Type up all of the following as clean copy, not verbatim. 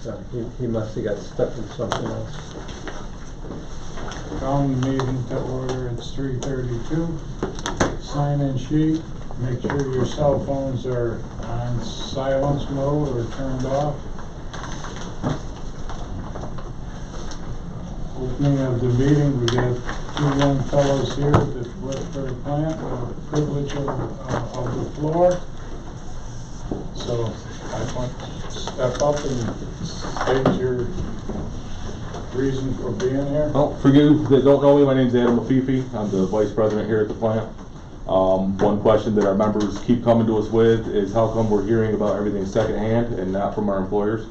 He must have got stuck in something else. Calling the meeting to order. It's 3:32. Sign in sheet. Make sure your cell phones are on silence mode or turned off. Opening of the meeting, we got two young fellows here that work for the plant, the privilege of the floor. So I want to step up and state your reason for being here. Well, for you that don't know me, my name's Adam Lafifi. I'm the vice president here at the plant. One question that our members keep coming to us with is how come we're hearing about everything secondhand and not from our employers?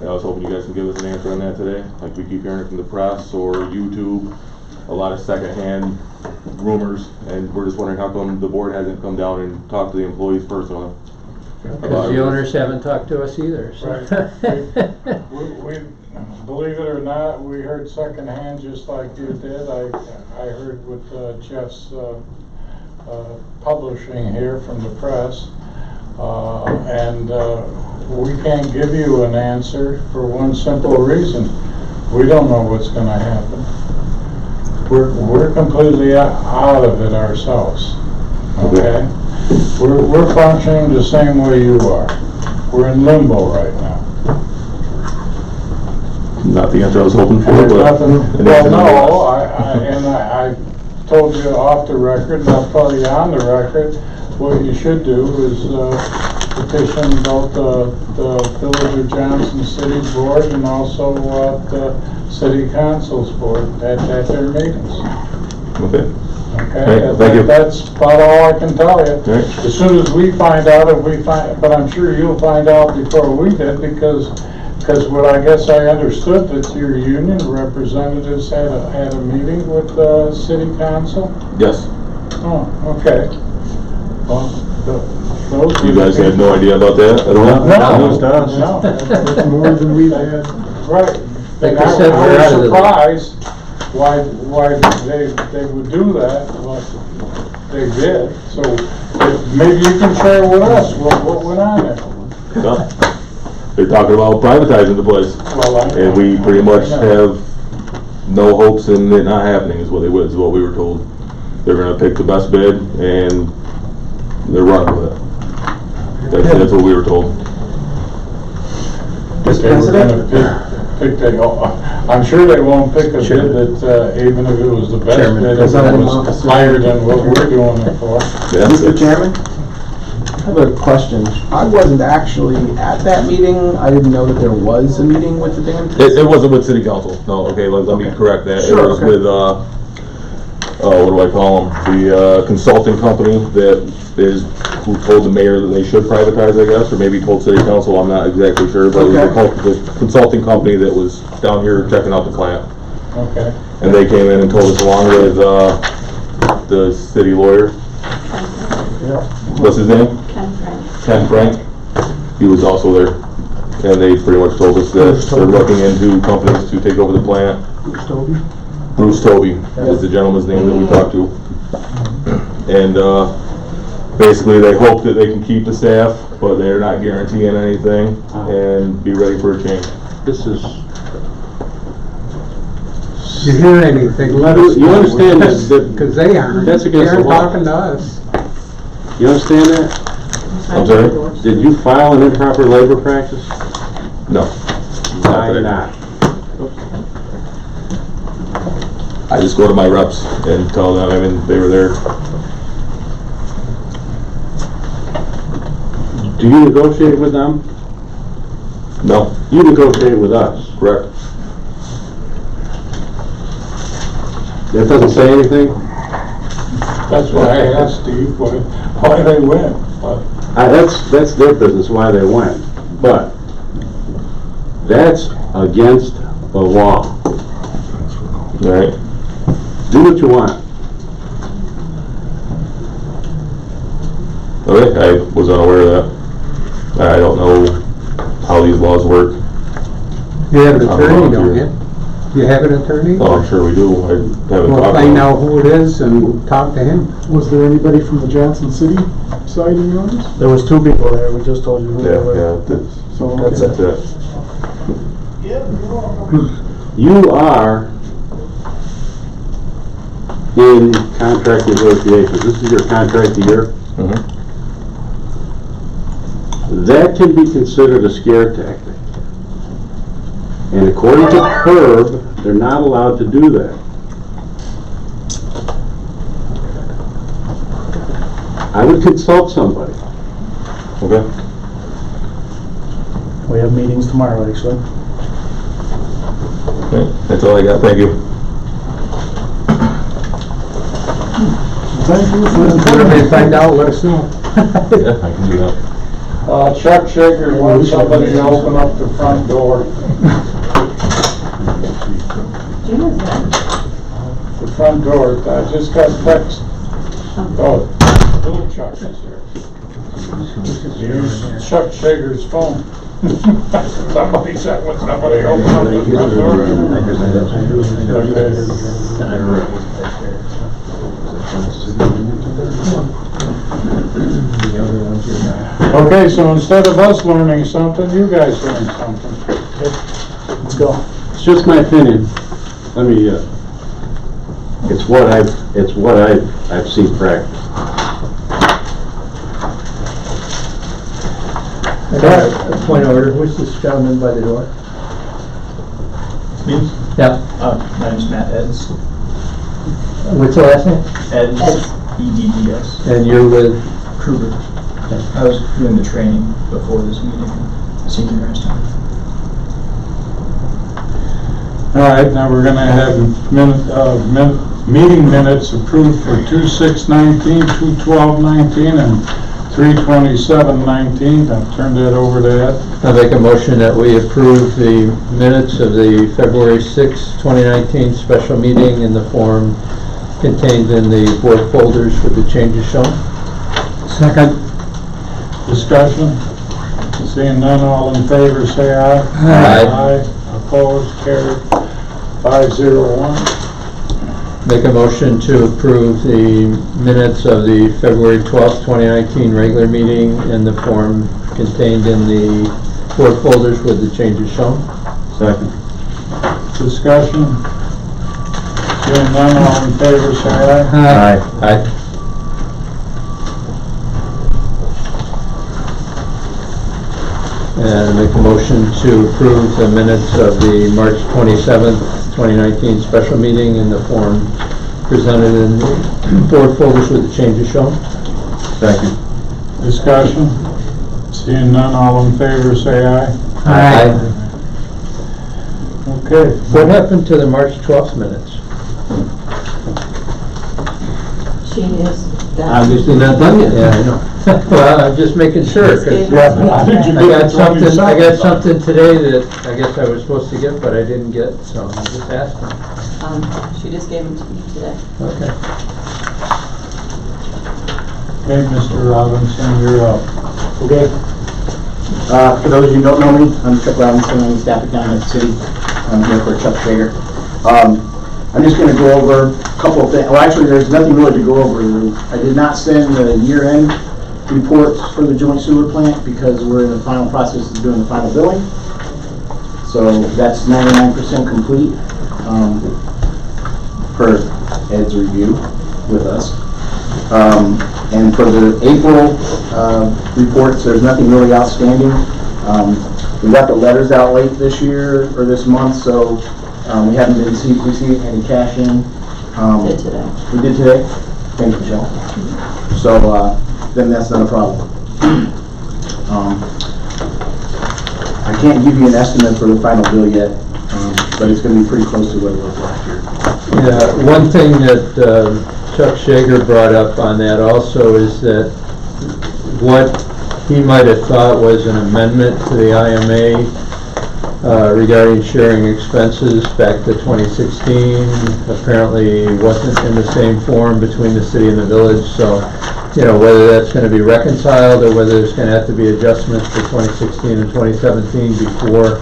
And I was hoping you guys can give us an answer on that today. Like we keep hearing it from the press or YouTube, a lot of secondhand rumors, and we're just wondering how come the board hasn't come down and talked to the employees personally. Because the owners haven't talked to us either. So. Right. we believe it or not, we heard secondhand just like you did. I heard with Jeff's publishing here from the press, and we can't give you an answer for one simple reason. We don't know what's going to happen. We're completely out of it ourselves. Okay? We're functioning the same way you are. We're in limbo right now. Not the answer I was hoping for, but well, no, I told you off the record, and I'll tell you on the record, what you should do is petition both the Binghamton-Johnson City Board and also the City Council's Board at their meetings. Okay. Okay, Right, thank you. That's about all I can tell you. Right. As soon as we find out, but I'm sure you'll find out before we did, because what I guess I understood that your union representatives had a meeting with the City Council. Yes. Oh, okay. Well, those You guys had no idea about that at all? No. That's more than we've had. Right. Like And I said, I we're out of was the- surprised why they would do that, but they did. So maybe you can share with us what went on there. No. They're talking about privatizing the place, Well, and we pretty much have no hopes in it not happening. Is what we were told. They're going to pick the best bid, and they're running with it. That's what we were told. I'm sure they won't pick a bid that, even if it was the best bid, if it was higher than what we're doing it for. Yeah, Mr. Chairman, I have a question. I wasn't actually at that meeting. I didn't know that there was a meeting with the Binghamton. It wasn't with City Council. No, okay, let me correct that. Sure, it was with, what do I call them? The consulting company who told the mayor that they should privatize, I guess, or maybe told City Council, I'm not exactly sure, but it was the consulting company that was down here checking out the plant. Okay. And they came in and told us along with the city lawyer. What's his name? Ken Frank. He was also there. And they pretty much told us that they're looking into companies to take over the plant. Bruce Tobey is the gentleman's name that we talked to. And basically they hope that they can keep the staff, but they're not guaranteeing anything, and be ready for a change. This is. If you hear anything, let us know. You understand that Because they aren't. That's against the law. They're talking to us. You understand that? I'm sorry? Did you file an improper labor practice? No. Why not? I just go to my reps and tell them, I mean, they were there. Do you negotiate with them? No. You negotiate with us. Correct. That doesn't say anything? That's why I asked Steve why they went. That's their business why they went. But that's against the law. Right. Do what you want. Okay, I was unaware of that. I don't know how these laws work. You have an attorney, don't you? You have an attorney? Oh, I'm sure we do. I haven't Well, talked to find him. out who it is and talk to him. Was there anybody from the Johnson City side in yours? There was two people there, we just told you who they were. Yeah, So, That's okay. it. that's it. You are in contract negotiations. This is your contract year. Mhm. That can be considered a scare tactic. And according to PERB, they're not allowed to do that. I would consult somebody. Okay. We have meetings tomorrow, actually. Okay, that's all I got, thank you. Thank you. Whenever you find out, let us know. Yeah, I can do that. Chuck Shaker wants somebody to open up the front door. The front door, I just got text. Oh, little Chuck is here. Use Chuck Shaker's phone. Somebody said, when somebody open up the front door. Okay, so instead of us learning something, you guys learn something. Let's go. It's just my opinion. Let me, it's what I've seen practice. I got a point of order. Who's this gentleman by the door? Me? Yeah. My name's Matt Eds. What's the last name? Eds, E-D-D-S. And you're with? Kruger. I was doing the training before this meeting, senior time. All right, now we're gonna have meeting minutes approved for 2/6/19, 2/12/19, and 3/27/19. I'll turn that over to Ed. I make a motion that we approve the minutes of the February 6, 2019 special meeting in the form contained in the board folders with the changes shown. Second. Discussion? Seeing none, all in favor, say aye. Aye. Opposed, carried, 501. Make a motion to approve the minutes of the February 12th, 2019 regular meeting in the form contained in the board folders with the changes shown. Second. Discussion? Seeing none, all in favor, say aye. Aye. Aye. And make a motion to approve the minutes of the March 27th, 2019 special meeting in the form presented in the board folders with the changes shown. Second. Discussion? Seeing none, all in favor, say aye. Aye. Okay. What happened to the March 12th minutes? She is done. Obviously not done yet. Yeah, I know. Well, I'm just making sure, because I got something today that I guess I was supposed to get, but I didn't get, so I'm just asking. She just gave them to me today. Okay. Okay, Mr. Robinson, you're up. Okay. For those of you who don't know me, I'm Chuck Robinson. I'm the staff accountant at the city. I'm here for Chuck Shager. I'm just going to go over a couple of things. Well, actually, there's nothing really to go over. I did not send the year-end reports for the joint sewer plant because we're in the final process of doing the final billing. So that's 99% complete per Ed's review with us. And for the April reports, there's nothing really outstanding. We got the letters out late this year, or this month, so we haven't been receiving any cash in. Did today. We did today? Thank you, Michelle. So then that's not a problem. I can't give you an estimate for the final bill yet, but it's going to be pretty close to what it was last year. Yeah, one thing that Chuck Shager brought up on that also is that what he might have thought was an amendment to the IMA regarding sharing expenses back to 2016 apparently wasn't in the same form between the city and the village, so you know, whether that's going to be reconciled or whether there's going to have to be adjustments for 2016 and 2017 before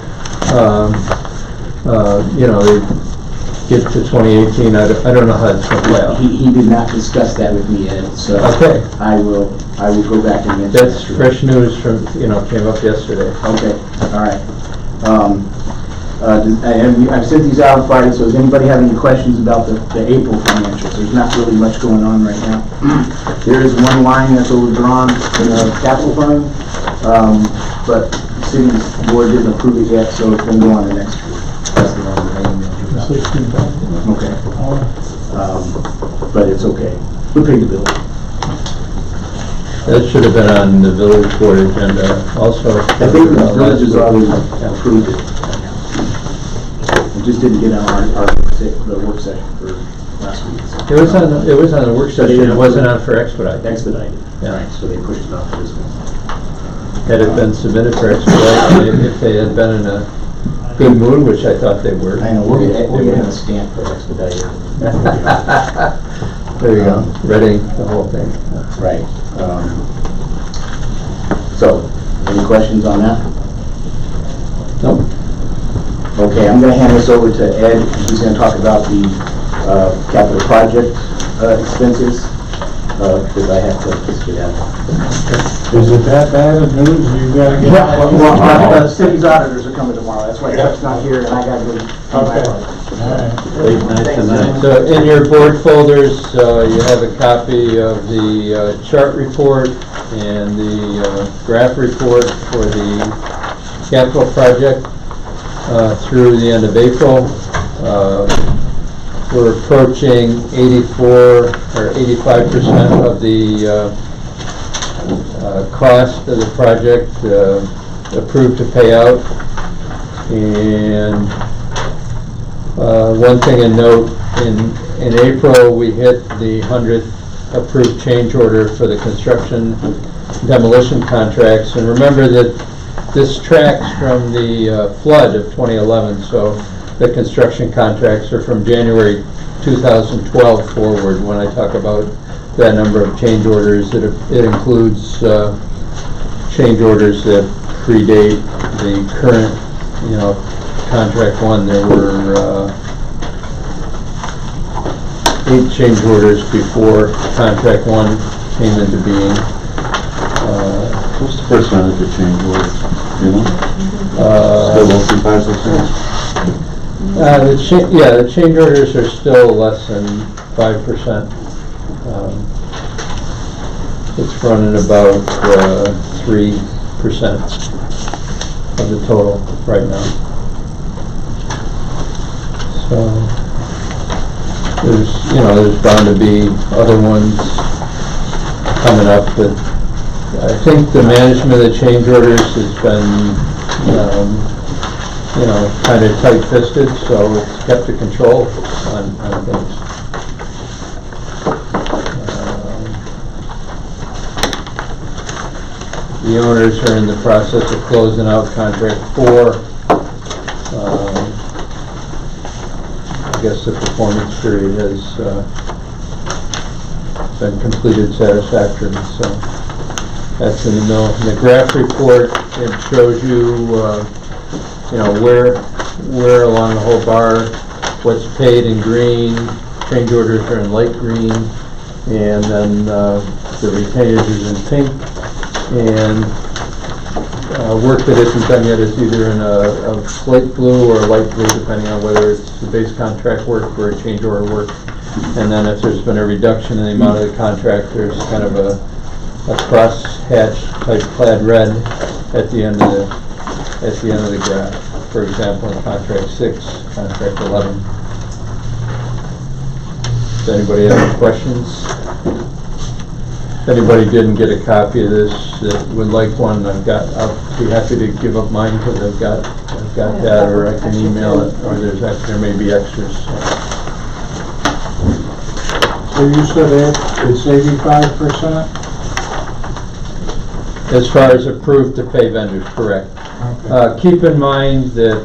you know, they get to 2018. I don't know how it's going to play out. He did not discuss that with me yet, so Okay. I will go back and mention That's fresh news from, you know, came up yesterday. Okay, all right. And I've sent these out on Friday, so does anybody have any questions about the April financials? There's not really much going on right now. There is one line that's overdrawn in the capital fund, but the city's board didn't approve it yet, so it's going to go on the next week. That's the one that I emailed you about. Okay. But it's okay. We paid the bill. That should have been on the village board agenda also. I think the village has already approved it. It just didn't get on the work session for last week. So. It was on the work session, it wasn't on for expedite. Expedited. Yeah. Right, so they pushed it off to this one. Had it been submitted for expedite, if they had been in a good mood, which I thought they were. I know, we'll get a stamp for expedited. There you go, ready the whole thing. Right. So, any questions on that? Nope. Okay, I'm going to hand this over to Ed. He's going to talk about the capital project expenses, because I have to just get out. Is it that bad of news? You gotta get out? Well, the city's auditors are coming tomorrow. That's why Ed's not here, and I got to go. Okay. Late night tonight. So in your board folders, you have a copy of the chart report and the graph report for the capital project through the end of April. We're approaching 84 or 85% of the cost of the project approved to pay out. And one thing to note, in April we hit the 100th approved change order for the construction demolition contracts. And remember that this tracks from the flood of 2011, so the construction contracts are from January 2012 forward. When I talk about that number of change orders, it includes change orders that predate the current, contract one. There were 8 change orders before contract one came into being. What's the percentage of change orders? You know? Still less than 5 or 6? The change orders are still less than 5%. It's running about 3% of the total right now. So there's bound to be other ones coming up, but I think the management of the change orders has been kind of tight-fisted, so it's kept the control on things. The owners are in the process of closing out contract 4. I guess the performance period has been completed satisfactorily, so that's in the middle. In the graph report, it shows you where along the whole bar, what's paid in green, change orders are in light green, and then the retainage is in pink, and work that isn't done yet is either in a slate blue or a light blue, depending on whether it's the base contract work or a change order work. And then if there's been a reduction in the amount of the contract, there's kind of a cross-hatch type clad red at the end of the graph. For example, in contract 6, contract 11. Does anybody have any questions? If anybody didn't get a copy of this that would like one, I'll be happy to give up mine because I've got that, or I can email it, or there may be extras. So you said it's 85%? As far as approved to pay vendors, correct. Okay. Keep in mind that,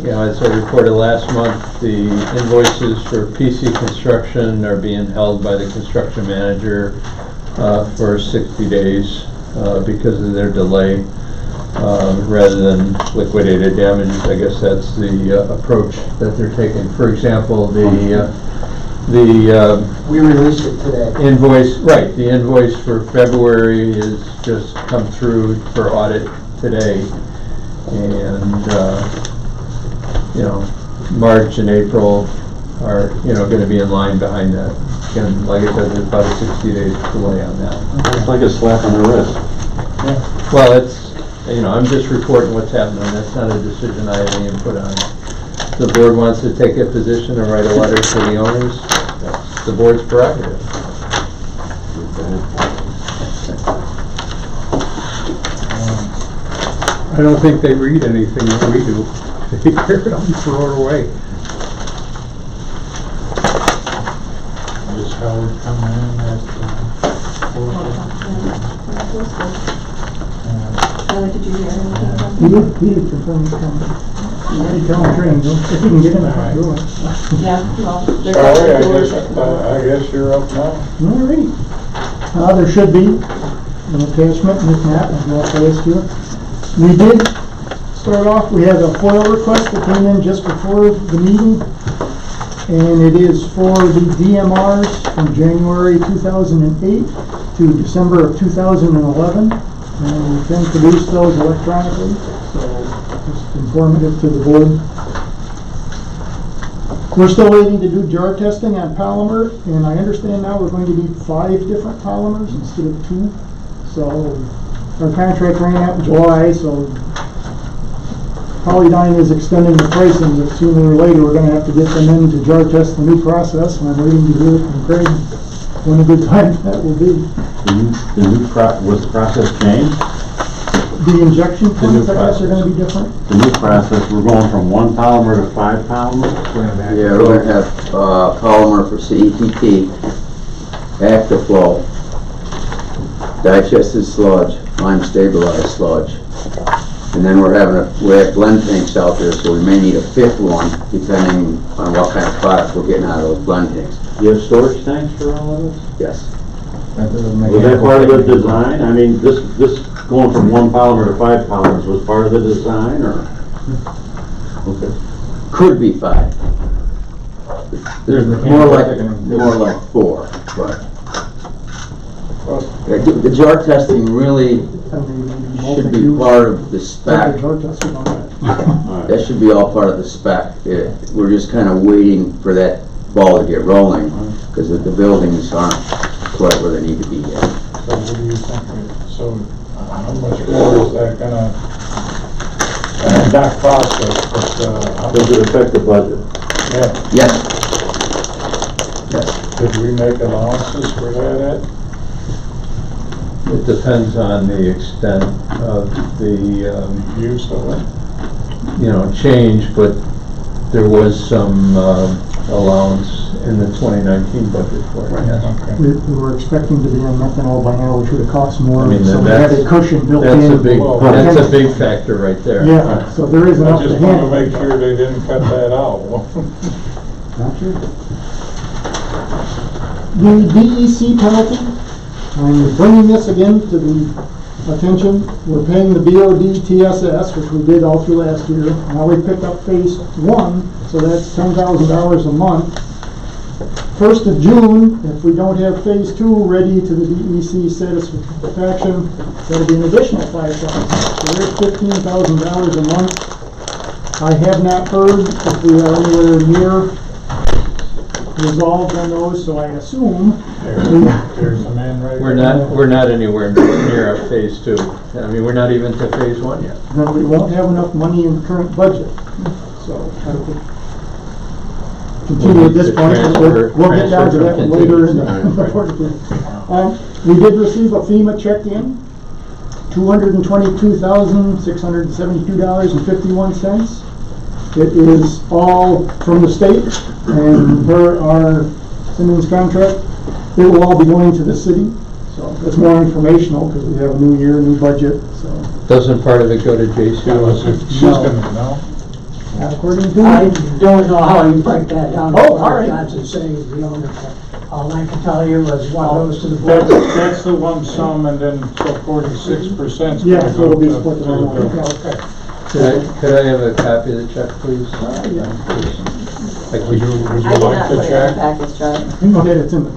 as I reported last month, the invoices for PC construction are being held by the construction manager for 60 days because of their delay, rather than liquidated damages. I guess that's the approach that they're taking. For example, We released it today. the invoice for February has just come through for audit today, and March and April are, gonna be in line behind that. Again, like I said, there's about a 60-day delay on that. It's like a slap on the wrist. Well, it's, I'm just reporting what's happening. That's not a decision I have any input on. If the board wants to take a position and write a letter to the owners, that's the board's prerogative. I don't think they read anything that we do. They tear it up and throw it away. Is Howard coming in at 4? Did you hear anything? He did confirm he's coming. He tell him train, if you can get him, I'll do it. Yeah, well, there's Charlie, doors. I guess you're up now. All right. There should be an attachment in this map, as well as you. We did start off, we had a FOIL request that came in just before the meeting, and it is for the DMRs from January 2008 to December of 2011, and we can produce those electronically, so just informative to the board. We're still waiting to do jar testing on polymer, and I understand now we're going to need 5 different polymers instead of 2. So our contract ran out in July, so Polydyne is extending the pricing, but sooner or later we're going to have to get them in to jar test the new process, and I'm waiting to hear from Craig when a good time that will be. Was the process changed? The injection points, I guess, are going to be different. The new process, we're going from 1 polymer to 5 polymers? Yeah, we're going to have polymer for CETT, active flow, digested sludge, lime stabilized sludge. And then we have blend tanks out there, so we may need a 5th one, depending on what kind of product we're getting out of those blend tanks. You have storage tanks for all of this? Yes. Was that part of the design? I mean, this going from 1 polymer to 5 polymers was part of the design, or? Okay. Could be 5. There's more like 4, but the jar testing really should be part of the spec. That should be all part of the spec. We're just kind of waiting for that ball to get rolling, because the buildings aren't quite where they need to be yet. So what do you think? So how much more is that gonna, not cost us, but Does it affect the budget? yeah. Yes. Yes. Did we make allowances for that, Ed? It depends on the extent of the, Use of it? change, but there was some allowance in the 2019 budget for it, yes. Okay. We were expecting to be on methanol by now, which would have cost more, I mean, so we had a cushion built in. That's a big factor right there. Yeah, so there is I enough to just want to handle. make sure they didn't cut that out. Not sure. The DEC penalty, I'm bringing this again to the attention. We're paying the BOD TSS, which we did all through last year. Now we picked up phase 1, so that's $10,000 a month. 1st of June, if we don't have phase 2 ready to the DEC satisfaction, that'll be an additional $5,000. So there's $15,000 a month. I have not heard if we are anywhere near resolved on those, so I assume There's a man right there. We're not anywhere near a phase 2. I mean, we're not even to phase 1 yet. then we won't have enough money in the current budget. So I would continue at this point, but we'll get down to that later in the report. We did receive a FEMA check-in, $222,672.51. It is all from the state, and per our Simmons contract, it will all be going to the city. So it's more informational, because we have a new year, new budget, so. Doesn't part of it go to JC? She's gonna know. Not according to. I don't know how you break that down. Oh, all right. That's to say, the owner, all I can tell you is what goes to the board. That's the lump sum, and then so 46%. Yeah, so it'll be split around. Okay. Could I have a copy of the check, please? Would you I did like not the put it in check? the package, Charlie. Okay, it's in there.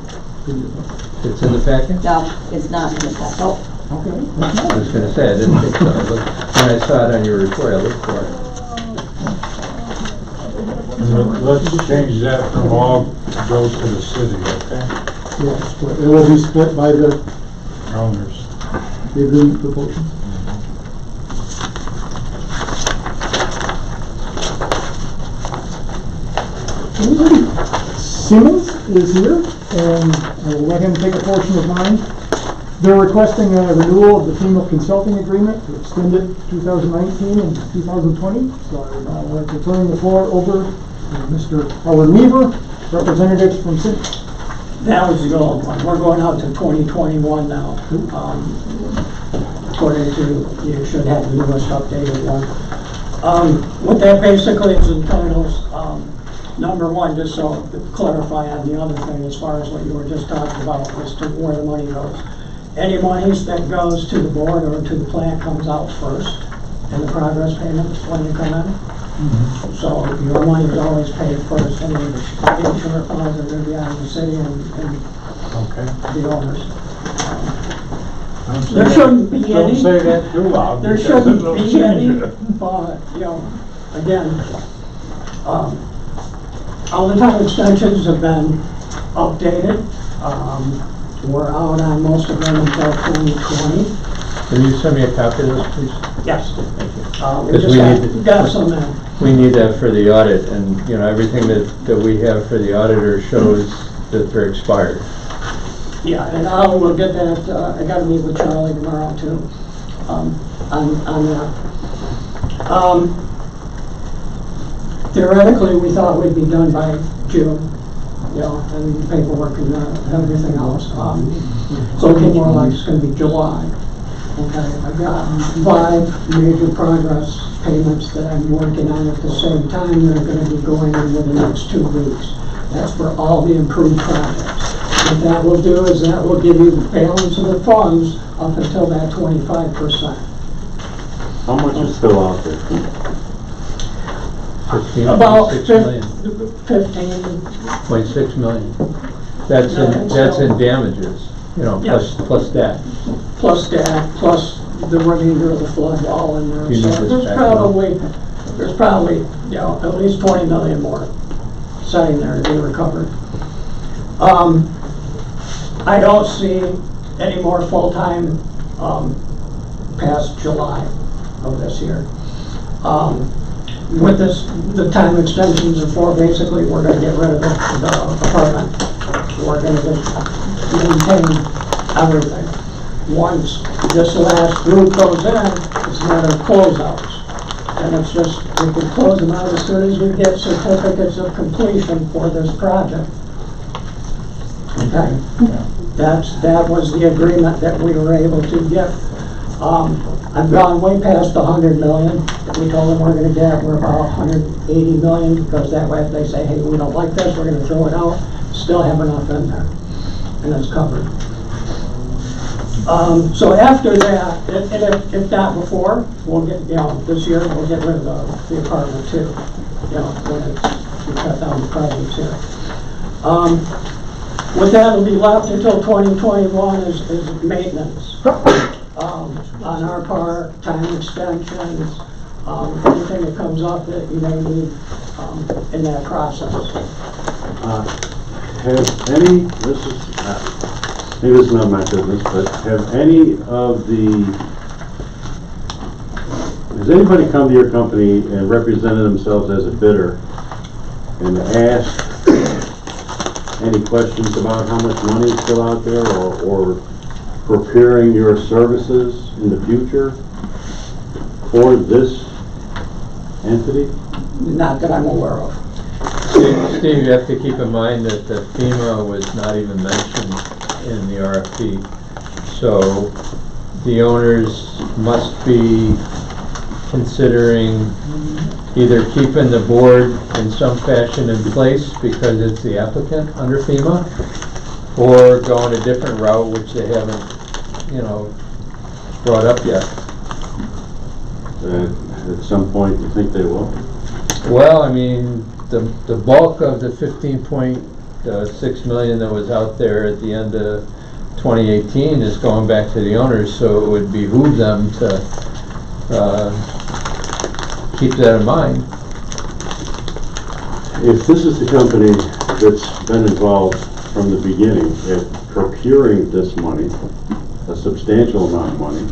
It's in the package? No, it's not in the package. Oh, okay. I was gonna say, I didn't think so. When I saw it on your report, I looked for it. Let's change that from all goes to the city, okay? Yeah, split. It will be split by the Owners. agreement proportion. Simmons is here, and I will let him take a portion of mine. They're requesting a renewal of the FEMA consulting agreement to extend it 2019 and 2020. So I'm going to turn the floor over to Mr. Howard Weaver, representatives from Simmons. That was the old one. We're going out to 2021 now. According to, you should have the newest updated one. What that basically is entitles, number one, just so to clarify on the other thing, as far as what you were just talking about, as to where the money goes. Any monies that goes to the board or to the plant comes out first, and the progress payments when you come in. So your money is always paid first, and the insurance funds are going to be out of the city and the owners. There shouldn't be any. Don't say that too loud. There shouldn't be any, but, you know, again, all the time extensions have been updated. We're out on most of them until 2020. Can you send me a copy of this, please? Yes. Thank you. We Because just got some in. we need that for the audit, and, you know, everything that we have for the auditor shows that they're expired. Yeah, and we'll get that, I gotta meet with Charlie tomorrow too, on that. Theoretically, we thought we'd be done by June, you know, and paperwork and everything else. It's looking more like it's gonna be July. Okay, I've got 5 major progress payments that I'm working on at the same time that are gonna be going in the next 2 weeks. That's for all the improved projects. What that will do is that will give you the balance of the funds up until that 25%. How much is still out there? About 15.6 million. 15. 0.6 million. That's in damages, you know, Yes. plus that. Plus that, plus the remainder of the flood wall in there. You So need this there's back probably, you know, at least 20 million more sitting there to be recovered. I don't see any more full-time past July of this year. With this, the time extensions are for, basically, we're gonna get rid of the apartment. We're gonna just maintain everything. Once this last group goes in, it's a matter of closeouts. And it's just, we can close them out as soon as we get certificates of completion for this project. Okay? That was the agreement that we were able to get. I've gone way past the 100 million. We told them we're gonna get, we're about 180 million, because that way if they say, hey, we don't like this, we're gonna throw it out, still have enough in there, and it's covered. So after that, and if not before, we'll get, you know, this year, we'll get rid of the apartment too, you know, when we cut down the projects here. What that'll be left until 2021 is maintenance. On our part, time extensions, anything that comes up that you may need in that process. Have any, maybe this is not my business, but has anybody come to your company and represented themselves as a bidder and asked any questions about how much money is still out there, or preparing your services in the future for this entity? Not that I'm aware of. Steve, you have to keep in mind that the FEMA was not even mentioned in the RFP. So the owners must be considering either keeping the board in some fashion in place because it's the applicant under FEMA, or going a different route, which they haven't, you know, brought up yet. At some point, you think they will? Well, I mean, the bulk of the 15.6 million that was out there at the end of 2018 is going back to the owners, so it would behoove them to keep that in mind. If this is the company that's been involved from the beginning at procuring this money, a substantial amount of money,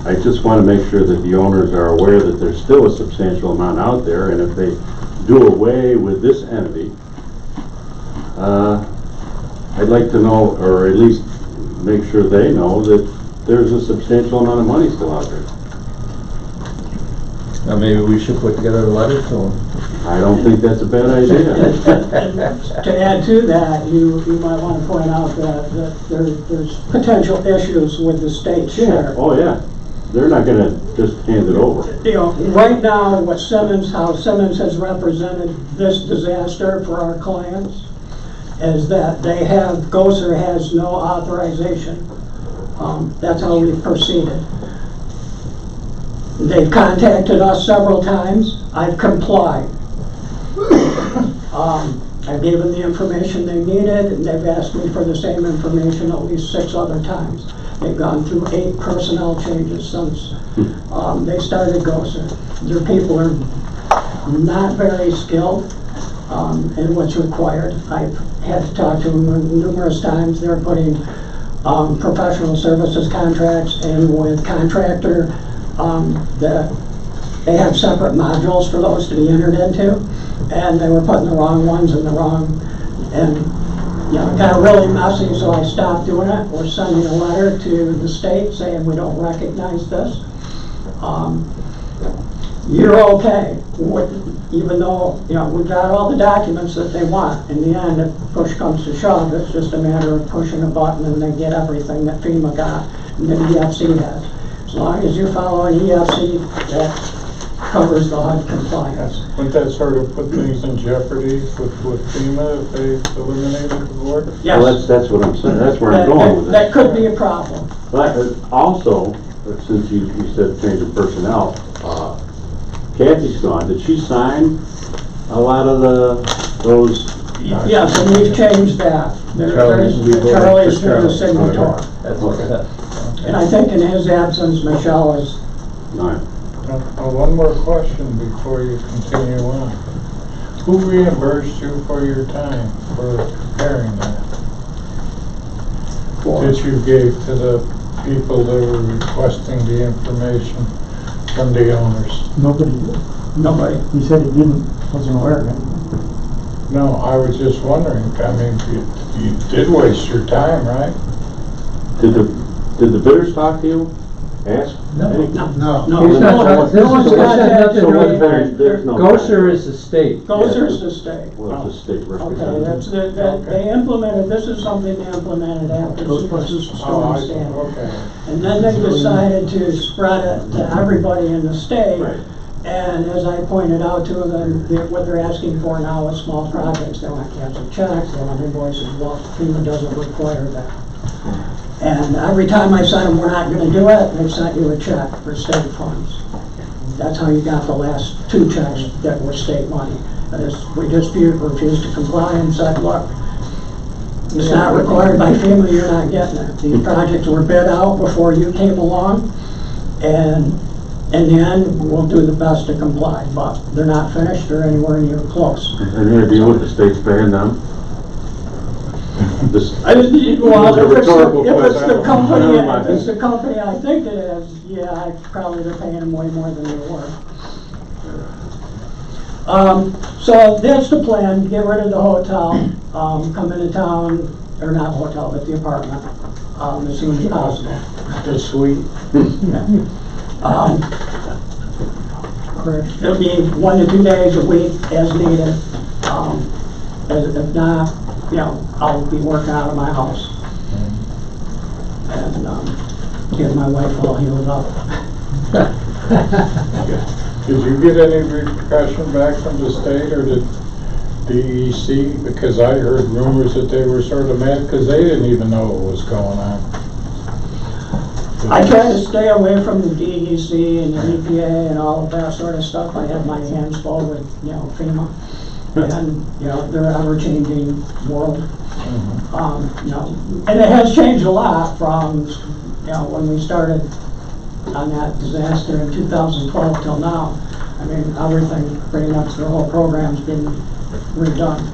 I just want to make sure that the owners are aware that there's still a substantial amount out there, and if they do away with this entity, I'd like to know, or at least make sure they know, that there's a substantial amount of money still out there. Now maybe we should put together a letter to them. I don't think that's a bad idea. To add to that, you might want to point out that there's potential issues with the state share. Oh, yeah. They're not gonna just hand it over. You know, right now, how Simmons has represented this disaster for our clients is that Gosser has no authorization. That's how we've proceeded. They've contacted us several times. I've complied. I gave them the information they needed, and they've asked me for the same information at least 6 other times. They've gone through 8 personnel changes since they started Gosser. Their people are not very skilled in what's required. I've had to talk to them numerous times. They're putting professional services contracts in with contractor that they have separate modules for those to be entered into, and they were putting the wrong ones in the wrong, and you know, it got really messy, so I stopped doing it. We're sending a letter to the state saying we don't recognize this. You're okay, even though, you know, we've got all the documents that they want. In the end, if push comes to shove, it's just a matter of pushing a button and they get everything that FEMA got and the EFC has. As long as you're following EFC, that covers the HUD compliance. Wouldn't that sort of put things in jeopardy with FEMA if they eliminated the board? Yes. Well, that's what I'm saying. That's where I'm going with it. That could be a problem. But also, since you said change of personnel, Kathy's gone. Did she sign a lot of those? Yes, and we've changed that. Charlie's been the signator. And I think in his absence, Michelle is. No. One more question before you continue on. Who reimbursed you for your time for preparing that? That you gave to the people that were requesting the information from the owners? Nobody. He said he wasn't aware of anything. No, I was just wondering. I mean, you did waste your time, right? Did the bidders talk to you? Ask? No. Anything? No. Gosser is the state. Gosser is the state. Well, it's the state Okay, representative. they implemented, this is something they implemented after Storm Sandy. Okay. And then they decided to spread it to everybody in the state. Right. And as I pointed out to them, what they're asking for now is small projects. They want canceled checks, they want invoices. Well, FEMA doesn't require that. And every time I said them, we're not going to do it, they sent you a check for state funds. That's how you got the last 2 checks that were state money. We refused to comply and said, look, it's not required by FEMA, you're not getting it. These projects were bid out before you came along, and in the end, we'll do the best to comply, but they're not finished or anywhere near close. And you're dealing with the state's paying them? If it's the company I think it is, yeah, probably they're paying them way more than they were. So that's the plan, get rid of the hotel, come into town, or not hotel, but the apartment, as soon as possible. The suite. It'll be 1 to 2 days a week as needed. If not, you know, I'll be working out of my house. And get my wife all healed up. Did you get any repercussion back from the state or the DEC? Because I heard rumors that they were sort of mad because they didn't even know what was going on. I try to stay away from the DEC and the EPA and all of that sort of stuff. I have my hands full with, you know, FEMA. And, you know, their ever-changing world. You know, and it has changed a lot from, you know, when we started on that disaster in 2012 till now. I mean, everything, pretty much the whole program's been redone.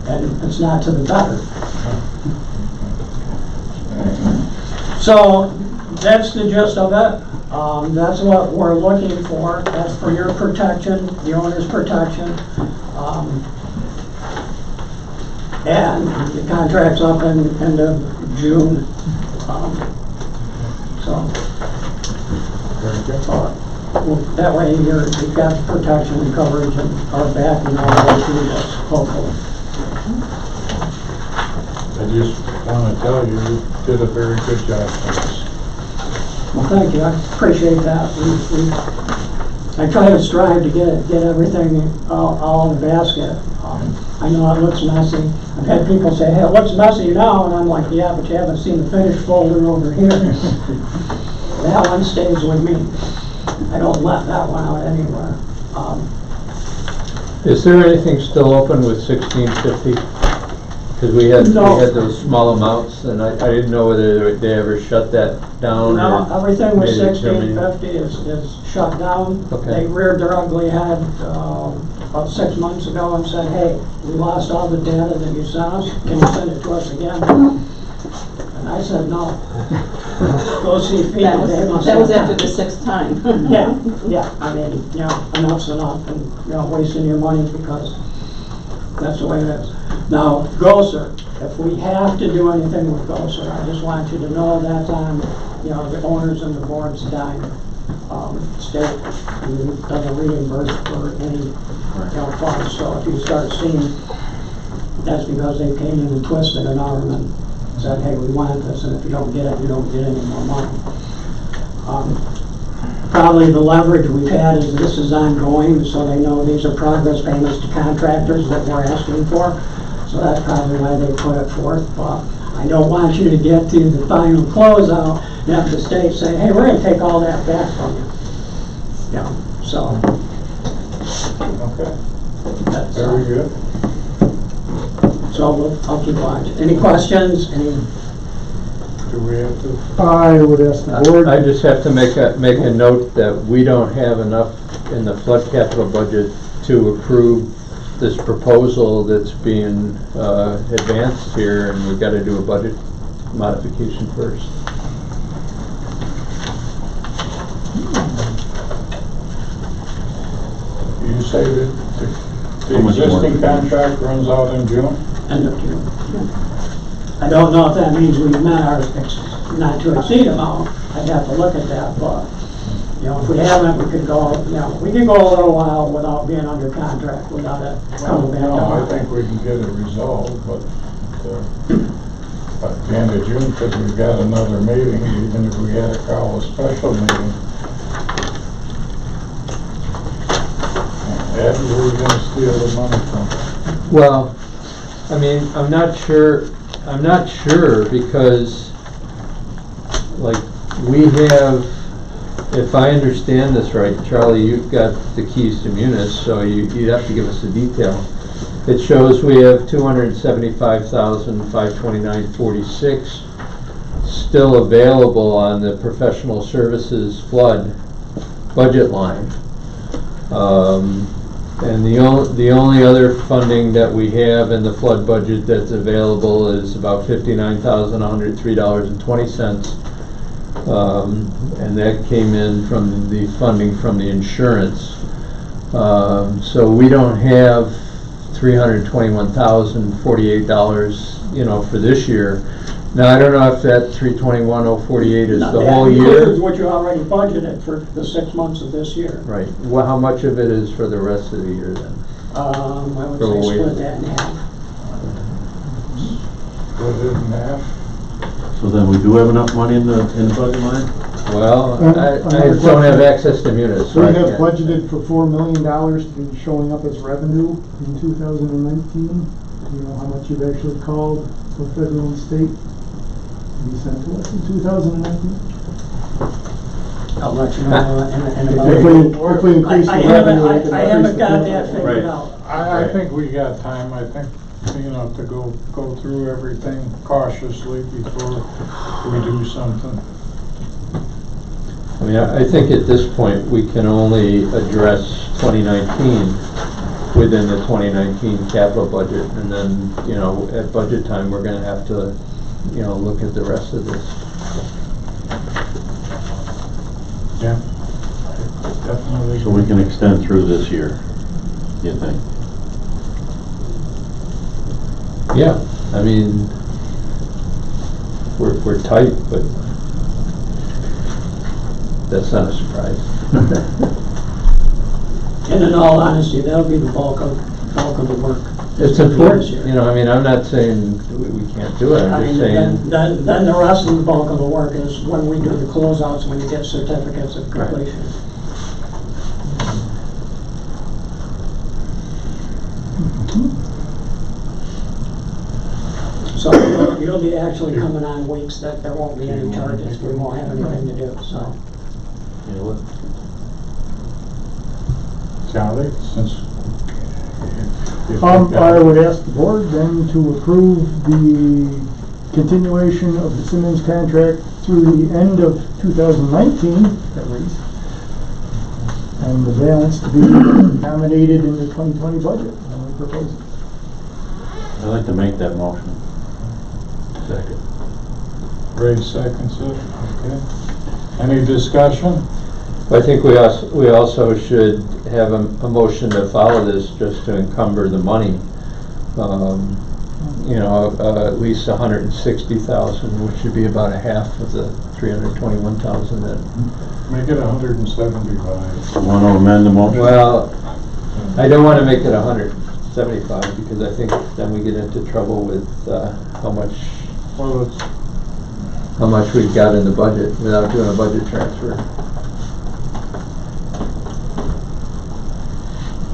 And it's not to the better. So, that's the gist of it. That's what we're looking for. That's for your protection, the owner's protection. And the contract's up in end of June. That way you've got the protection and coverage and our back and all the way through this, hopefully. I just want to tell you, you did a very good job on this. Well, thank you. I appreciate that. I try to strive to get everything all in the basket. I know it looks messy. I've had people say, hey, it looks messy now, and I'm like, yeah, but you haven't seen the finished folder over here. That one stays with me. I don't let that one out anywhere. Is there anything still open with 1650? Because we had those small amounts, and I didn't know whether they ever shut that down. No, everything with made it determined. 1650 is shut down. Okay. They reared their ugly head about 6 months ago and said, hey, we lost all the data that you sent us. Can you send it to us again? And I said, no. Go see FEMA. That was after the 6th time. Yeah. I mean, you know, enough's enough, and you know, wasting your money because that's the way it is. Now, GOSER, if we have to do anything with GOSER, I just want you to know that's on, you know, the owners and the board's dime. State doesn't reimburse for any, you know, funds. So if you start seeing, that's because they came in and twisted an arm and said, hey, we want this, and if you don't get it, you don't get any more money. Probably the leverage we've had is this is ongoing, so they know these are progress payments to contractors that we're asking for. So that's probably why they put it forth. But I don't want you to get to the final closeout and have the state say, hey, we're going to take all that back from you. Yeah, so. Okay. Very good. So I'll keep watching. Any questions? Do we have to? I would ask the board. I just have to make a note that we don't have enough in the flood capital budget to approve this proposal that's being advanced here, and we've got to do a budget modification first. You say that the existing contract runs out in June? End of June. I don't know if that means we've met our not to exceed amount. I'd have to look at that, but you know, if we haven't, we could go. You know, we could go a little while without being under contract, without it coming back. No, I think we can get it resolved, but at the end of June, because we've got another meeting, even if we had to call a special meeting. Ed, where are we going to steal the money from? Well, I mean, I'm not sure because, like, we have, if I understand this right, Charlie, you've got the keys to Munis, so you'd have to give us the detail. It shows we have $275,529.46 still available on the professional services flood budget line. And the only other funding that we have in the flood budget that's available is about $59,103.20. And that came in from the funding from the insurance. So we don't have $321,048, you know, for this year. Now, I don't know if that $321,048 is the whole year. That includes what you already budgeted for the 6 months of this year. Right. Well, how much of it is for the rest of the year then? I would say split that in half. Split it in half? So then we do have enough money in the budget line? Well, I don't have access to Munis. We have budgeted for $4 million to be showing up as revenue in 2019. Do you know how much you've actually called for federal and state to be sent to us in 2019? I'll let you know in If we increase the revenue, we can I haven't got increase the that figured out. I think we got time. I think, you know, to go through everything cautiously before we do something. I mean, I think at this point, we can only address 2019 within the 2019 capital budget, and then, you know, at budget time, we're gonna have to, you know, look at the rest of this. Yeah. Definitely. So we can extend through this year, you think? Yeah, I mean, we're tight, but that's not a surprise. And in all honesty, that'll be the bulk of the work. It's important, you know, I mean, I'm not saying we can't do it, I I'm mean, just saying, then the rest of the bulk of the work is when we do the closeouts, when you get certificates of completion. So you'll be actually coming on weeks that there won't be any charges, we won't have anything to do, so. You know what? Charlie, since. I would ask the board then to approve the continuation of the Simmons contract through the end of 2019, at least, and the balance to be accommodated in the 2020 budget. And we propose it. I'd like to make that motion. Second. Ray seconds it, okay. Any discussion? I think we also should have a motion to follow this, just to encumber the money. You know, at least 160,000, which should be about a half of the 321,000 that. Make it 175. Want to amend the motion? Well, I don't want to make it 175, because I think then we get into trouble with how much we've got in the budget without doing a budget transfer.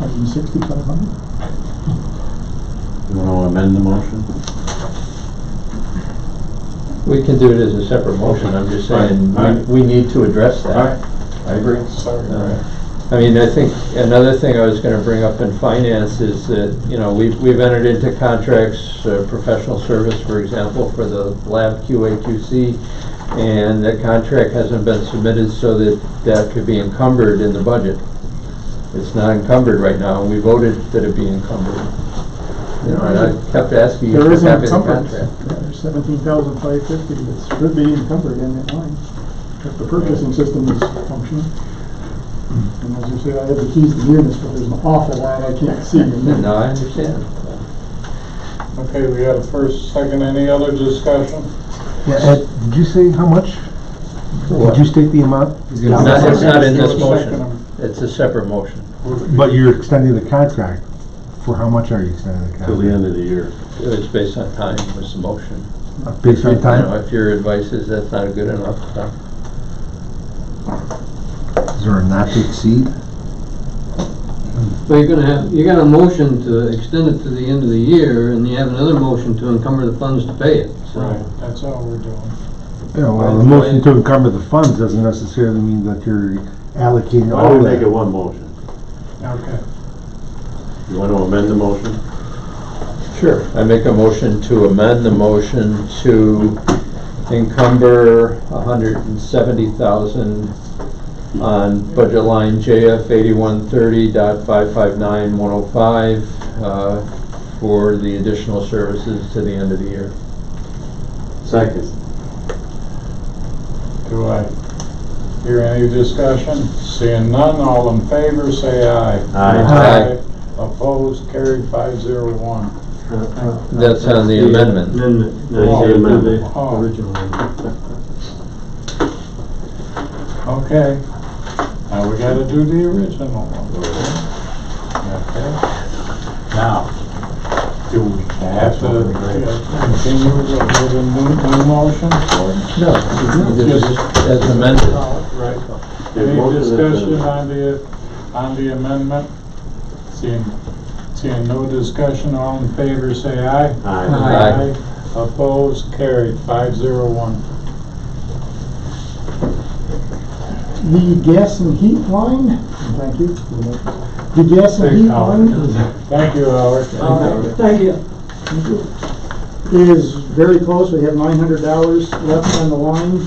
160,500. You want to amend the motion? We can do it as a separate motion, I'm just saying, we need to address that. I agree. Sorry, Ray. I mean, I think another thing I was gonna bring up in finance is that, you know, we've entered into contracts, professional service, for example, for the lab QA/QC, and that contract hasn't been submitted so that could be encumbered in the budget. It's not encumbered right now, and we voted that it be encumbered. You know, and I kept asking you There to is have it encumbrance. contract. Yeah, there's 17,550 that should be encumbered in that line, if the purchasing system is functioning. And as you say, I have the keys to the units, but there's an awful lot I can't see in there. No, I understand. Okay, we had a first, second, any other discussion? Yeah, Ed, did you say how much? Did you state the amount? It's not in this motion. It's a separate motion. But you're extending the contract. For how much are you extending the contract? Till the end of the year. It was based on time, was the motion. Based on You know, time? if your advice is that's not good enough, Is there a not to exceed? But you got a motion to extend it to the end of the year, and you have another motion to encumber the funds to pay it, so. Right, that's all we're doing. Yeah, well, the motion to encumber the funds doesn't necessarily mean that you're allocating Why all don't we that. make it one motion? Okay. You want to amend the motion? Sure. I make a motion to amend the motion to encumber 170,000 on budget line JF 8130.559105 for the additional services to the end of the year. Second. Do I hear any discussion? Seeing none, all in favor, say aye. Aye. Opposed, carried 501. That's on the amendment. Amendment, Oh, the oh. original one. Okay, now we gotta do the original one. Okay. Now, do we have to continue with a new motion? No, just as amended. Right. There's Any motion discussion that's on the amendment? Seeing no discussion, all in favor say aye. Aye. Opposed, carried 501. The gas and heat line, thank you. The gas and heat line Thank you, Howard. All right, thank you. is very close. We have $900 left on the line.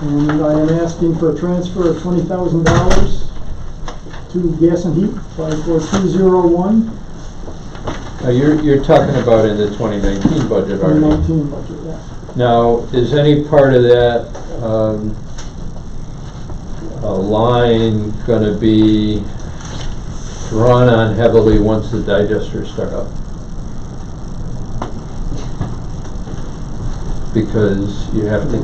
And I am asking for a transfer of $20,000 to gas and heat, 54201, You're talking about in the 2019 budget, aren't you? 2019 budget, yeah. Now, is any part of that a line going to be drawn on heavily once the digesters start up? Because you have to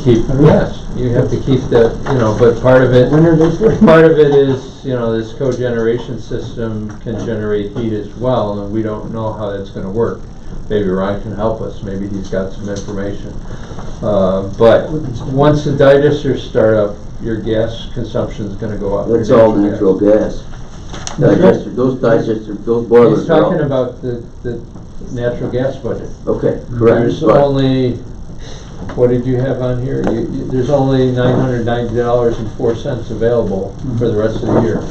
keep, yes, you have to keep that, but part of it is, this cogeneration system can generate heat as well, and we don't know how that's gonna work. Maybe Ryan can help us, maybe he's got some information. But once the digesters start up, your gas consumption is gonna go up. That's all natural gas. Digester, those boilers He's are all. talking about the natural gas budget. Okay, correct. There's but- only, what did you have on here? There's only $990.04 available for the rest of the year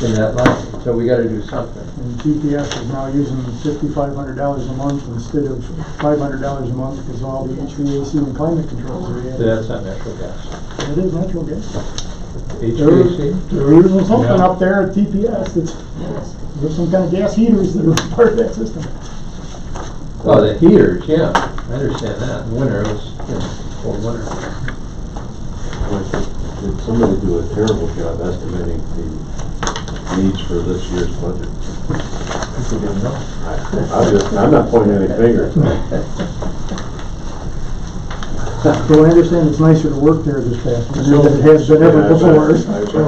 in that line, so we gotta do something. And TPS is now using $5,500 a month instead of $500 a month because all the HVAC and climate controls are added. That's not natural gas. It is natural gas. HVAC? They're using something up there at TPS there's some kind of gas heaters that are part of that system. Oh, the heaters, yeah, I understand that. In winter, it was, cold winter. Did somebody do a terrible job estimating the needs for this year's budget? People didn't know. I'm not pointing any fingers. So I understand it's nicer to work there this past year than it has been ever before. So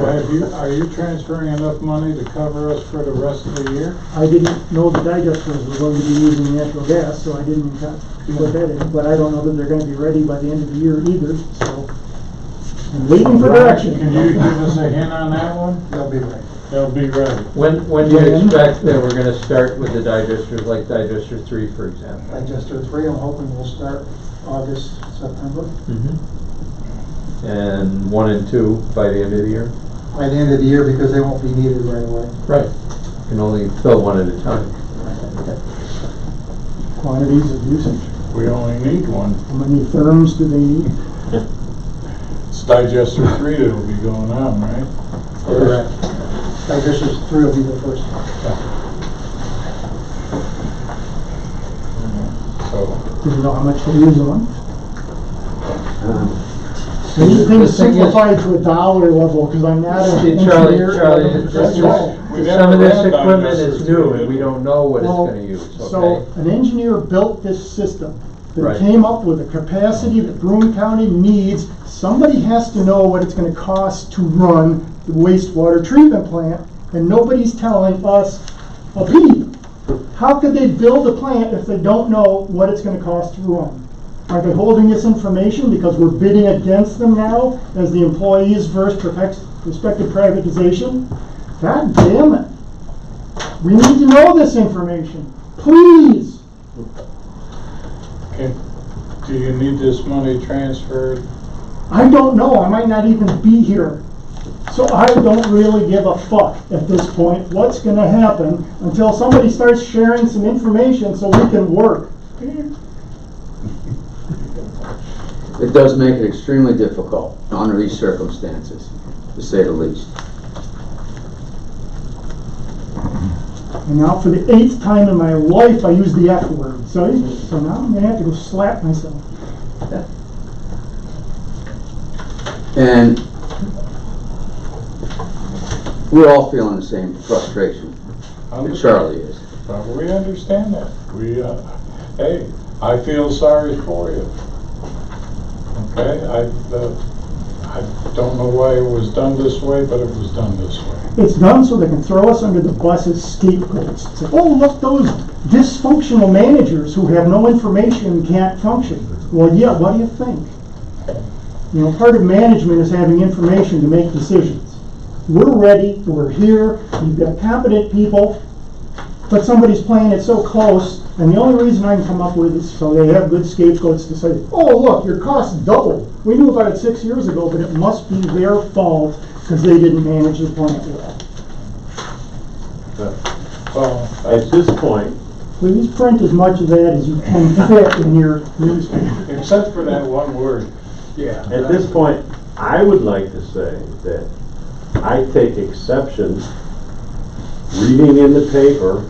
are you transferring enough money to cover us for the rest of the year? I didn't know the digesters were going to be using natural gas, so I didn't put that in. But I don't know that they're going to be ready by the end of the year either, so I'm waiting for direction. Can you give us a hint on that one? They'll be ready. They'll be ready. When do you expect that we're gonna start with the digesters, like digester 3, for example? Digester 3, I'm hoping we'll start August, September. And 1 and 2 by the end of the year? By the end of the year, because they won't be needed right away. Right. You can only fill one at a time. Quantities of usage. We only need one. How many therms do they need? It's digester 3 that'll be going on, right? Correct. Digester 3 will be the first. So, Do you know how much they use a month? Anything simplified to a dollar level, because I'm not an engineer. Some of this equipment is new and we don't know what it's gonna use, okay? So an engineer built this system that Right. came up with a capacity that Broome County needs. Somebody has to know what it's gonna cost to run the wastewater treatment plant, and nobody's telling us a peep. How could they build a plant if they don't know what it's gonna cost to run? Are they holding this information because we're bidding against them now as the employees versus prospective privatization? God damn it. We need to know this information. Please. okay. Do you need this money transferred? I don't know. I might not even be here. So I don't really give a fuck at this point what's going to happen until somebody starts sharing some information so we can work. It does make it extremely difficult under these circumstances, to say the least. And now for the 8th time in my life I use the F word. So now I'm going to have to go slap myself. And we're all feeling the same frustration that Charlie is. We understand that. Hey, I feel sorry for you. Okay, I don't know why it was done this way, but it was done this way. It's done so they can throw us under the bus as scapegoats. It's like, oh, look, those dysfunctional managers who have no information and can't function. Well, yeah, what do you think? You know, part of management is having information to make decisions. We're ready, we're here, you've got competent people, but somebody's playing it so close, and the only reason I can come up with is so they have good scapegoats to say, oh, look, your costs doubled. We knew about it 6 years ago, but it must be their fault because they didn't manage the plant well. Well, at this point, Please print as much of that as you can fit in your newspaper. Except for that one word. Yeah. At this point, I would like to say that I take exception reading in the paper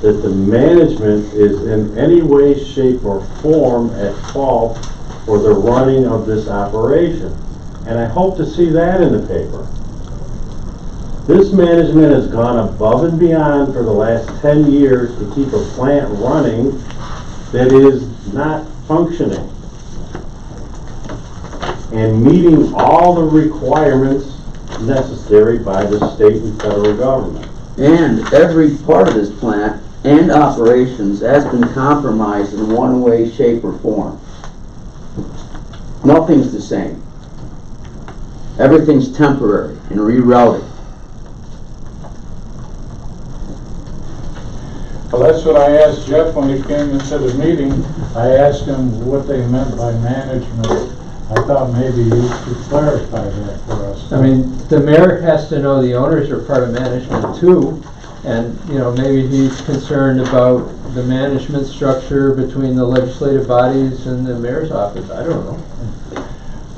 that the management is in any way, shape, or form at fault for the running of this operation. And I hope to see that in the paper. This management has gone above and beyond for the last 10 years to keep a plant running that is not functioning and meeting all the requirements necessary by the state and federal government. And every part of this plant and operations has been compromised in one way, shape, or form. Nothing's the same. Everything's temporary and rerouted. Well, that's what I asked Jeff when he came into the meeting. I asked him what they meant by management. I thought maybe you could clarify that for us. I mean, the mayor has to know the owners are part of management too, and, you know, maybe he's concerned about the management structure between the legislative bodies and the mayor's office. I don't know.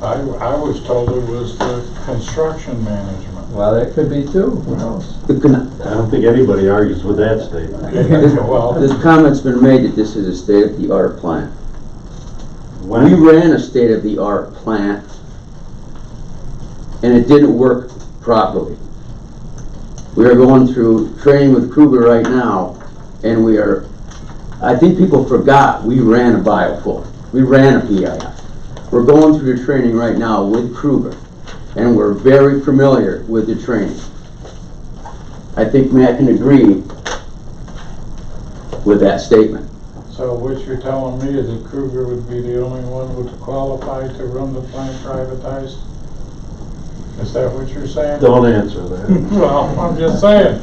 I was told it was the construction management. Well, that could be too, who knows? I don't think anybody argues with that statement. Well, This comment's been made that this is a state-of-the-art plant. We When, ran a state-of-the-art plant, and it didn't work properly. We are going through training with Kruger right now, and I think people forgot we ran a biofuel. We ran a PIF. We're going through the training right now with Kruger, and we're very familiar with the training. I think Matt can agree with that statement. so what you're telling me is that Kruger would be the only one who would qualify to run the plant privatized? Is that what you're saying? don't answer that. Well, I'm just saying.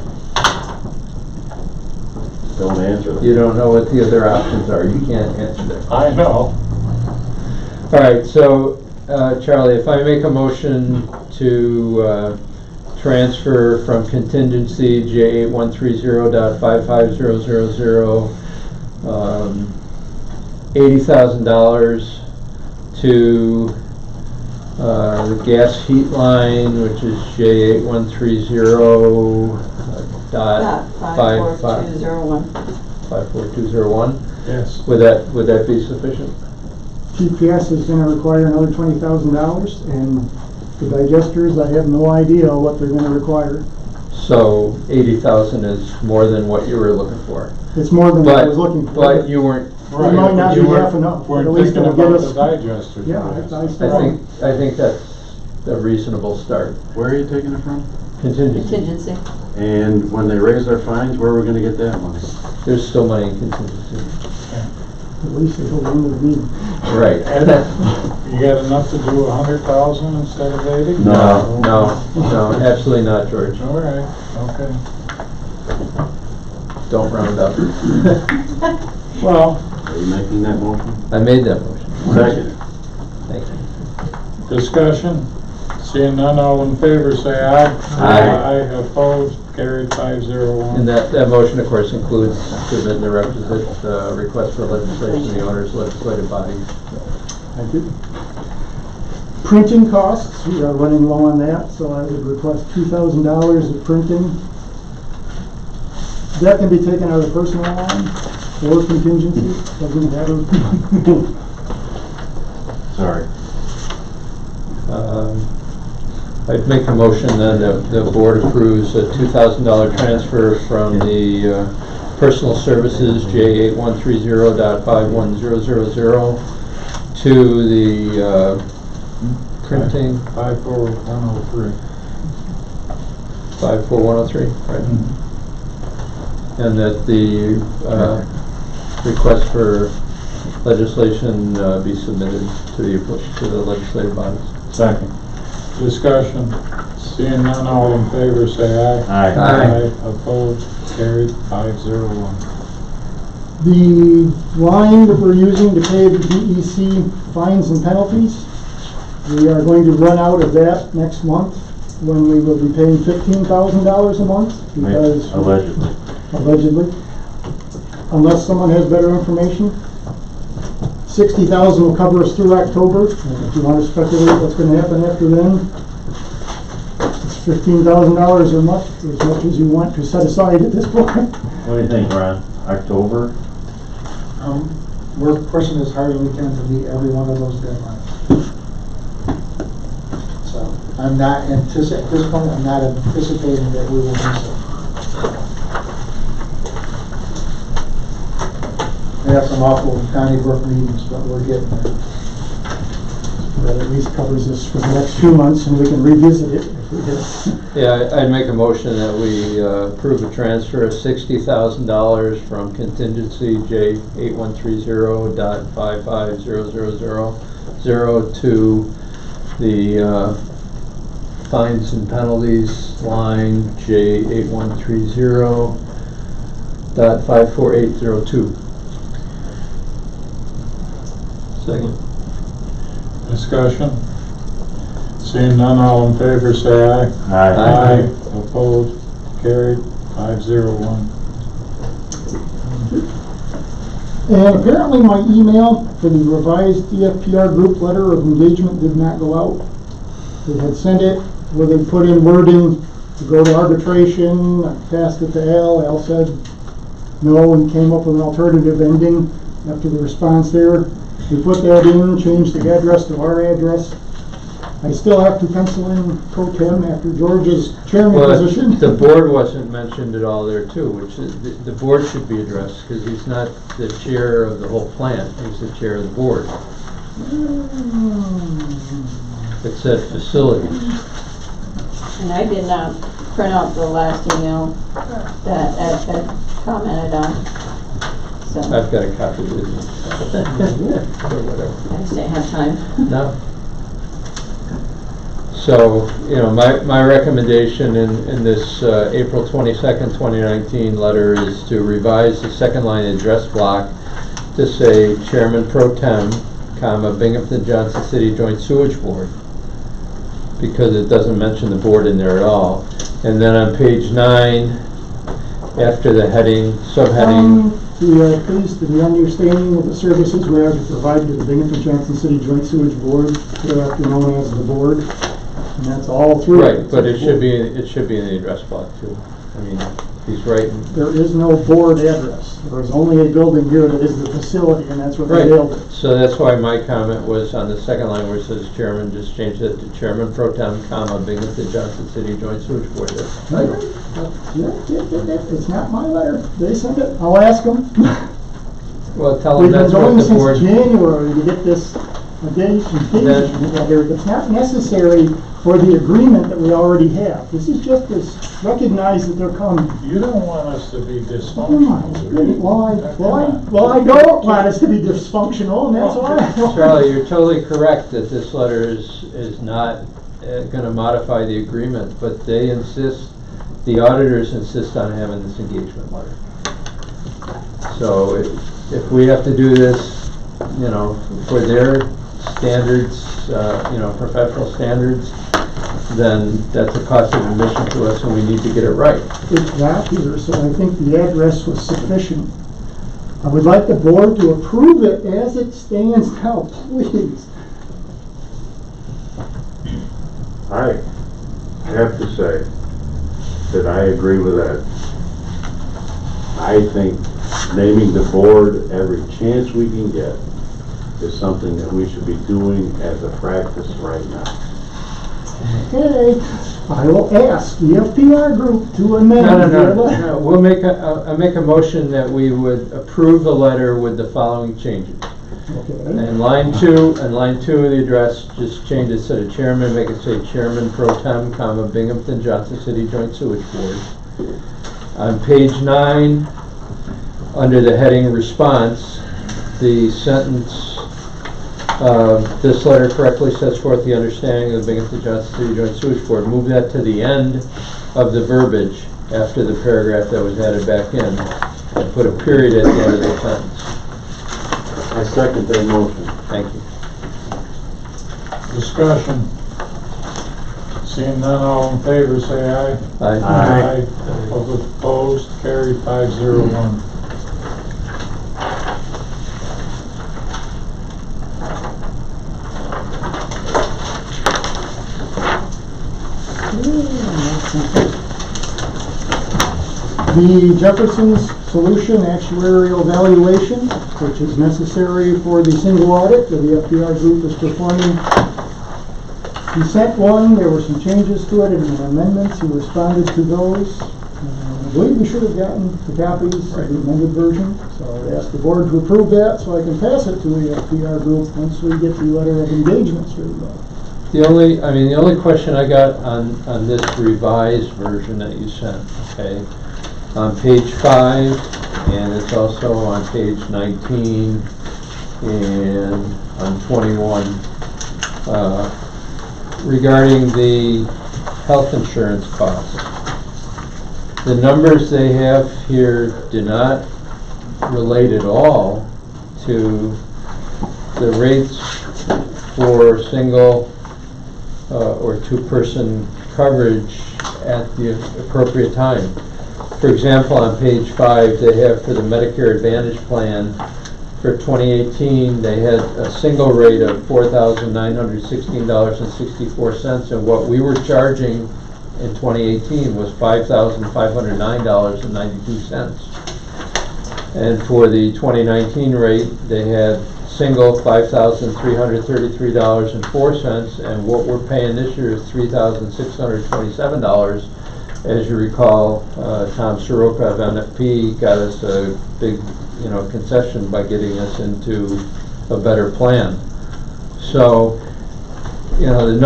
Don't answer that. You don't know what the other options are. You can't answer that. I know. All right, so, Charlie, if I make a motion to transfer from contingency J8130.55000, $80,000 to the gas heat line, which is J8130.54201. 54201. Yes. Would that be sufficient? GPS is gonna require another $20,000, and the digesters, I have no idea what they're gonna require. So 80,000 is more than what you were looking for. It's more than what I was looking for. But you weren't. It might not be half enough, but We're at least thinking it'll get about the us. digesters. Yeah, yes. I think that's a reasonable start. Where are you taking it from? Contingency. Contingency. And when they raise our fines, where are we gonna get that money? There's still money in contingency. At least it'll end the meeting. Right. And you got enough to do 100,000 instead of 80? No, absolutely not, George. All right, okay. Don't round up. Well, Are you making that motion? I made that motion. Second. Thank you. discussion? Seeing none, all in favor, say aye. Aye. Opposed, carried 501. And that motion, of course, includes submitting the requisite request for legislation, the owner's legislative bodies. Thank you. Printing costs, we are running low on that, so I would request $2,000 of printing. That can be taken out of the personal line or contingency, doesn't matter. Sorry. I'd make a motion then that the board approves a $2,000 transfer from the personal services J8130.51000 to the printing 54103. 54103, right? And that the request for legislation be submitted to the legislative bodies. Second. Discussion. Seeing none, all in favor, say aye. Aye. Aye. Opposed, carried 501. The line that we're using to pay the DEC fines and penalties, we are going to run out of that next month when we will be paying $15,000 a month because Allegedly. unless someone has better information. $60,000 will cover us through October. And if you want to speculate what's going to happen after then, it's $15,000 or much as you want to set aside at this point. What do you think, Ron? October? We're pushing as hard as we can to meet every one of those deadlines. So I'm not at this point, I'm not anticipating that we will miss it. We have some awful Donnybrook meetings, but we're getting there. That at least covers us for the next few months, and we can revisit it if we do. Yeah, I'd make a motion that we approve a transfer of $60,000 from contingency J8130.55000 to the fines and penalties line J8130.54802. Second. Discussion? Seeing none, all in favor, say aye. Aye. Opposed? Carried. 501. And apparently my email for the revised DFPR group letter of engagement did not go out. They had sent it where they put in wording to go to arbitration. I passed it to Al. Al said no and came up with an alternative ending after the response there. We put that in, changed the address to our address. I still have to pencil in pro tem after George's chairman position. The board wasn't mentioned at all there too, which is, the board should be addressed because he's not the chair of the whole plant, he's the chair of the board. It said facilities. And I did not print out the last email that Ed commented on. So I've got a copy with me. Or whatever. I just didn't have time. No. So, you know, my recommendation in this April 22nd, 2019 letter is to revise the second line address block to say Chairman Pro Tem, comma, Binghamton-Johnson City Joint Sewage Board, because it doesn't mention the board in there at all. And then on page 9, after the heading, subheading, We are pleased to be understanding of the services we are to provide to the Binghamton-Johnson City Joint Sewage Board, hereafter known as the board, and that's all through. right, but it should be in the address block too. I mean, he's right. There is no board address. There is only a building here that is the facility, and that's what they built it. So that's why my comment was on the second line where it says Chairman, just change it to Chairman Pro Tem, comma, Binghamton-Johnson City Joint Sewage Board. It's not my letter. They sent it. I'll ask them. Well, tell them that's what the board. We've been going since January to get this engagement. It's not necessary for the agreement that we already have. This is just to recognize that they're coming. You don't want us to be dysfunctional. Well, I don't want us to be dysfunctional, and that's why. Charlie, you're totally correct that this letter is not going to modify the agreement, but they insist, the auditors insist on having this engagement letter. So if we have to do this, you know, for their standards, you know, professional standards, then that's a cost of admission to us and we need to get it right. It's not here, so I think the address was sufficient. I would like the board to approve it as it stands now, please. I have to say that I agree with that. I think naming the board every chance we can get is something that we should be doing as a practice right now. Okay, I will ask the FPR group to amend. No. We'll make a motion that we would approve the letter with the following changes. Okay. And line 2 of the address, just change it instead of chairman, make it say Chairman Pro Tem, comma, Binghamton-Johnson City Joint Sewage Board. On page 9, under the heading response, the sentence, this letter correctly sets forth the understanding of the Binghamton-Johnson City Joint Sewage Board. Move that to the end of the verbiage after the paragraph that was added back in, and put a period at the end of the sentence. I second that motion. Thank you. Discussion. Seeing none, all in favor, say aye. Aye. Opposed, carried. 501. The Jefferson's Solution Actuarial Evaluation, which is necessary for the single audit that the FDR group is performing. He sent one, there were some changes to it and amendments, he responded to those. I believe we should have gotten the copies of the amended version, so I would ask the board to approve that so I can pass it to the FDR group once we get the letter of engagement straightened out. The only question I got on this revised version that you sent, okay, on page 5, and it's also on page 19 and on 21, regarding the health insurance costs. The numbers they have here do not relate at all to the rates for single or two-person coverage at the appropriate time. For example, on page 5, they have for the Medicare Advantage plan for 2018, they had a single rate of $4,916.64, and what we were charging in 2018 was $5,509.92. And for the 2019 rate, they had single $5,333.04, and what we're paying this year is $3,627. As you recall, Tom Soroka of NFP got us a big, concession by getting us into a better plan. So, the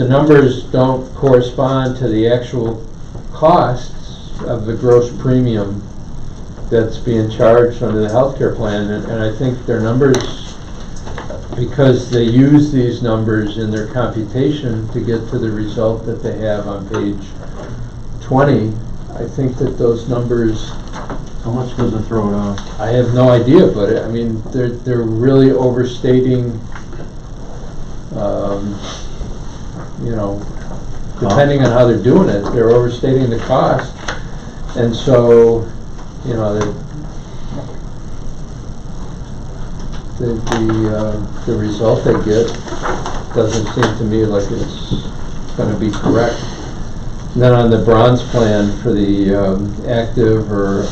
numbers don't correspond to the actual costs of the gross premium that's being charged under the healthcare plan, and I think their numbers, because they use these numbers in their computation to get to the result that they have on page 20, I think that those numbers. How much does it throw it off? I have no idea, but they're really overstating. Depending on how they're doing it, they're overstating the cost, and so the result they get doesn't seem to me like it's going to be correct. And then on the bronze plan for the active or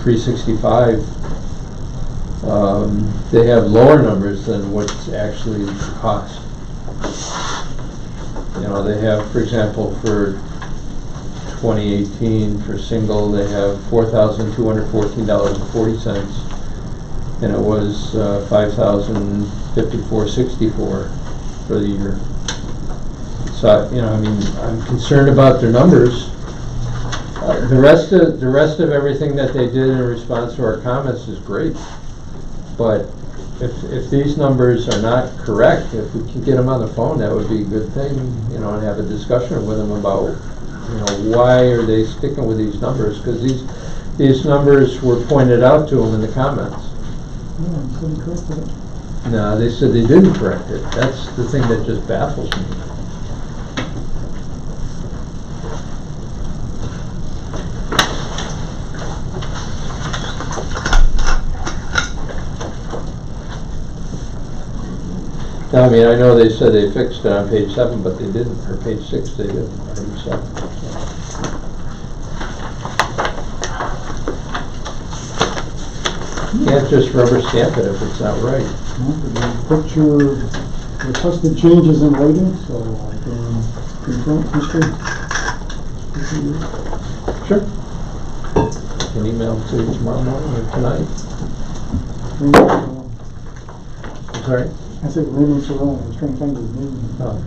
pre-65, they have lower numbers than what's actually the cost. They have, for example, for 2018 for single, they have $4,214.40, and it was $5,054.64 for the year. So I'm concerned about their numbers. The rest of everything that they did in response to our comments is great, but if these numbers are not correct, if we can get them on the phone, that would be a good thing, and have a discussion with them about, why are they sticking with these numbers? Because these numbers were pointed out to them in the comments. No, they said they didn't correct it. That's the thing that just baffles me. I know they said they fixed it on page 7, but they didn't, or page 6 they didn't. You can't just rubber stamp it if it's not right. Put your requested changes in writing, so I can confirm history. Sure. You can email them to you tomorrow morning or tonight. I'm sorry? I said Raymond Cerrone, I was trying to find his name. Oh.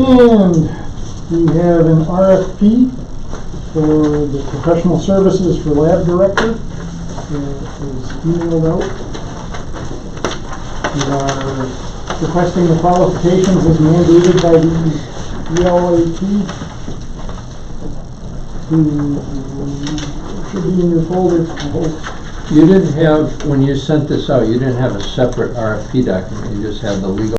And we have an RFP for the professional services for lab director. It was emailed out. We are requesting the qualifications as mandated by the ELAT. Should be in your folder, I hope. You didn't have, when you sent this out, you didn't have a separate RFP document, you just had the legal